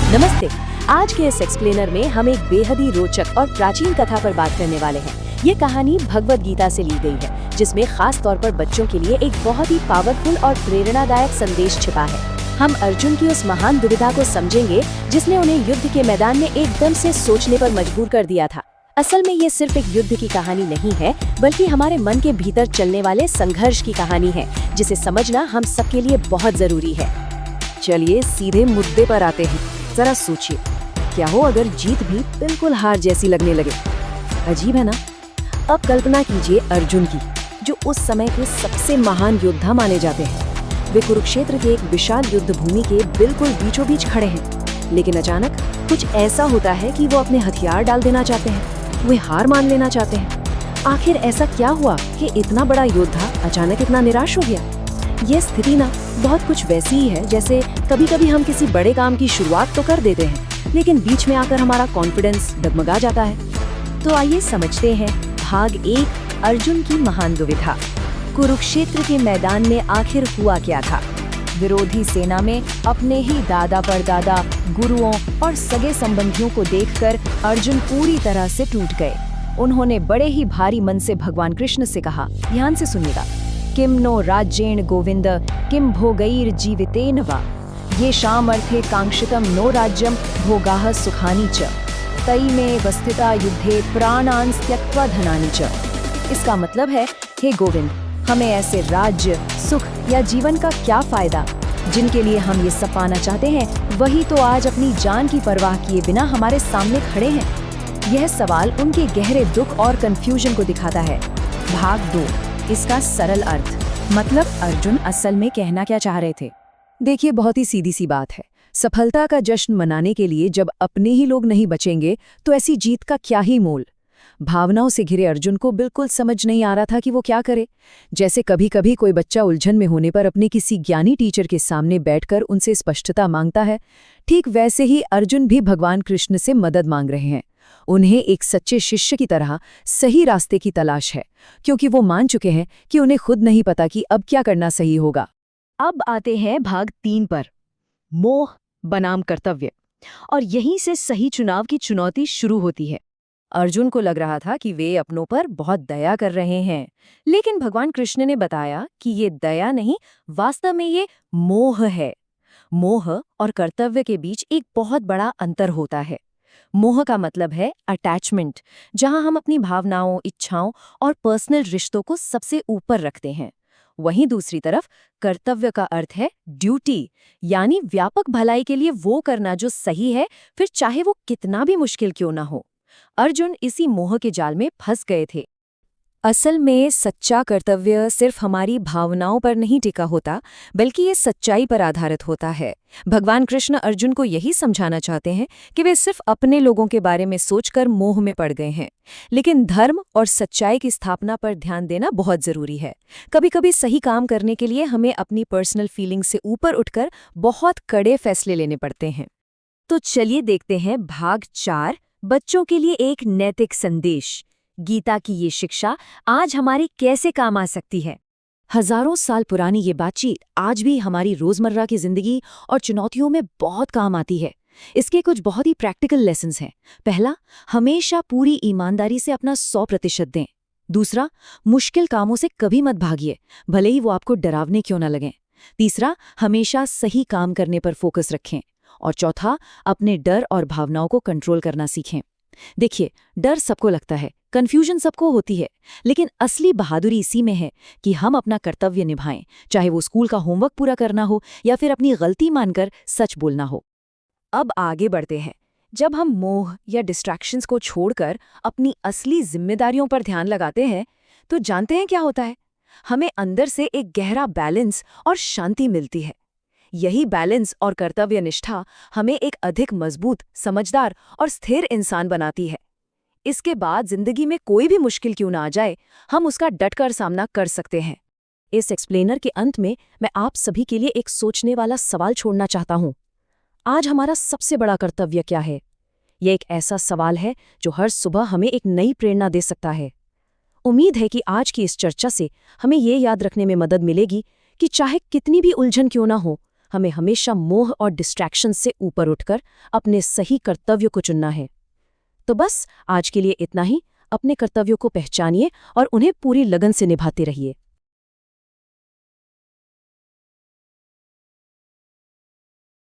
नमस्ते। आज के इस एक्सप्लेनर में हम एक बेहद ही रोचक और प्राचीन कथा पर बात करने वाले हैं। ये कहानी भगवद गीता से ली गई है, जिसमें खास तौर पर बच्चों के लिए एक बहुत ही पावरफुल और प्रेरणादायक संदेश छिपा है। हम अर्जुन की उस महान दुविधा को समझेंगे जिसने उन्हें युद्ध के मैदान में एकदम से सोचने पर मजबूर कर दिया था। असल में ये सिर्फ एक युद्ध की कहानी नहीं है, बल्कि हमारे मन के भीतर चलने वाले संघर्ष की कहानी है, जिसे समझना हम सबके लिए बहुत जरूरी है। चलिए सीधे मुद्दे पर आते हैं। जरा सोचिए, क्या हो अगर जीत भी बिल्कुल हार जैसी लगने लगे। अजीब है ना। अब कल्पना कीजिए अर्जुन की, जो उस समय के सबसे महान योद्धा माने जाते हैं। वे कुरुक्षेत्र के एक विशाल युद्ध भूमि के बिल्कुल बीचों बीच खड़े हैं, लेकिन अचानक कुछ ऐसा होता है कि वो अपने हथियार डाल देना चाहते हैं। वे हार मान लेना चाहते हैं। आखिर ऐसा क्या हुआ कि इतना बड़ा योद्धा अचानक इतना निराश हो गया? ये स्थिति ना बहुत कुछ वैसी ही है जैसे कभी कभी हम किसी बड़े काम की शुरुआत तो कर देते हैं, लेकिन बीच में आकर हमारा कॉन्फिडेंस डगमगा जाता है। तो आइए समझते हैं भाग 1, अर्जुन की महान दुविधा। कुरुक्षेत्र के मैदान में आखिर हुआ क्या था? विरोधी सेना में अपने ही दादा परदादा, गुरुओं और सगे संबंधियों को देखकर अर्जुन पूरी तरह से टूट गए। उन्होंने बड़े ही भारी मन से भगवान कृष्ण से कहा, ध्यान से सुनिएगा, किम नो राज्येण गोविंद किम भोगैर जीवितेन वा ये शामर्थे कांक्षितम नो राज्यम भोगाः सुखानि च तई में वस्थिता युद्धे प्राणान् त्यक्त्वा धनानि च। इसका मतलब है, हे गोविंद, हमें ऐसे राज्य, सुख या जीवन का क्या फायदा जिनके लिए हम ये सब पाना चाहते हैं, वही तो आज अपनी जान की परवाह किए बिना हमारे सामने खड़े हैं। यह सवाल उनके गहरे दुख और कंफ्यूजन को दिखाता है। भाग 2, इसका सरल अर्थ। मतलब अर्जुन असल में कहना क्या चाह रहे थे? देखिए, बहुत ही सीधी सी बात है। सफलता का जश्न मनाने के लिए जब अपने ही लोग नहीं बचेंगे तो ऐसी जीत का क्या ही मोल। भावनाओं से घिरे अर्जुन को बिल्कुल समझ नहीं आ रहा था कि वो क्या करे। जैसे कभी कभी कोई बच्चा उलझन में होने पर अपने किसी ज्ञानी टीचर के सामने बैठकर उनसे स्पष्टता मांगता है, ठीक वैसे ही अर्जुन भी भगवान कृष्ण से मदद मांग रहे हैं। उन्हें एक सच्चे शिष्य की तरह सही रास्ते की तलाश है, क्योंकि वो मान चुके हैं कि उन्हें खुद नहीं पता कि अब क्या करना सही होगा। अब आते हैं भाग 3 पर, मोह बनाम कर्तव्य। और यहीं से सही चुनाव की चुनौती शुरू होती है। अर्जुन को लग रहा था कि वे अपनों पर बहुत दया कर रहे हैं, लेकिन भगवान कृष्ण ने बताया कि ये दया नहीं, वास्तव में ये मोह है। मोह और कर्तव्य के बीच एक बहुत बड़ा अंतर होता है। मोह का मतलब है अटैचमेंट, जहां हम अपनी भावनाओं, इच्छाओं और पर्सनल रिश्तों को सबसे ऊपर रखते हैं। वहीं दूसरी तरफ कर्तव्य का अर्थ है ड्यूटी, यानी व्यापक भलाई के लिए वो करना जो सही है, फिर चाहे वो कितना भी मुश्किल क्यों ना हो। अर्जुन इसी मोह के जाल में फंस गए थे। असल में सच्चा कर्तव्य सिर्फ हमारी भावनाओं पर नहीं टिका होता, बल्कि ये सच्चाई पर आधारित होता है। भगवान कृष्ण अर्जुन को यही समझाना चाहते हैं कि वे सिर्फ अपने लोगों के बारे में सोचकर मोह में पड़ गए हैं, लेकिन धर्म और सच्चाई की स्थापना पर ध्यान देना बहुत जरूरी है। कभी कभी सही काम करने के लिए हमें अपनी पर्सनल फीलिंग से ऊपर उठकर बहुत कड़े फैसले लेने पड़ते हैं। तो चलिए देखते हैं भाग 4, बच्चों के लिए एक नैतिक संदेश। गीता की ये शिक्षा आज हमारे कैसे काम आ सकती है? हजारों साल पुरानी ये बातचीत आज भी हमारी रोजमर्रा की जिंदगी और चुनौतियों में बहुत काम आती है। इसके कुछ बहुत ही प्रैक्टिकल लेसन्स हैं। पहला, हमेशा पूरी ईमानदारी से अपना 100% दें। दूसरा, मुश्किल कामों से कभी मत भागिए, भले ही वो आपको डरावने क्यों न लगें। तीसरा, हमेशा सही काम करने पर फोकस रखें। और चौथा, अपने डर और भावनाओं को कंट्रोल करना सीखें। देखिए, डर सबको लगता है, कंफ्यूजन सबको होती है, लेकिन असली बहादुरी इसी में है कि हम अपना कर्तव्य निभाएं, चाहे वो स्कूल का होमवर्क पूरा करना हो या फिर अपनी गलती मानकर सच बोलना हो। अब आगे बढ़ते हैं। जब हम मोह या डिस्ट्रैक्शंस को छोड़कर अपनी असली जिम्मेदारियों पर ध्यान लगाते हैं, तो जानते हैं क्या होता है? हमें अंदर से एक गहरा बैलेंस और शांति मिलती है। यही बैलेंस और कर्तव्य निष्ठा हमें एक अधिक मजबूत, समझदार और स्थिर इंसान बनाती है। इसके बाद जिंदगी में कोई भी मुश्किल क्यों ना आ जाए, हम उसका डटकर सामना कर सकते हैं। इस एक्सप्लेनर के अंत में मैं आप सभी के लिए एक सोचने वाला सवाल छोड़ना चाहता हूँ। आज हमारा सबसे बड़ा कर्तव्य क्या है? यह एक ऐसा सवाल है जो हर सुबह हमें एक नई प्रेरणा दे सकता है। उम्मीद है कि आज की इस चर्चा से हमें ये याद रखने में मदद मिलेगी कि चाहे कितनी भी उलझन क्यों ना हो, हमें हमेशा मोह और डिस्ट्रैक्शन से ऊपर उठकर अपने सही कर्तव्य को चुनना है। तो बस आज के लिए इतना ही। अपने कर्तव्यों को पहचानिए और उन्हें पूरी लगन से निभाते रहिए।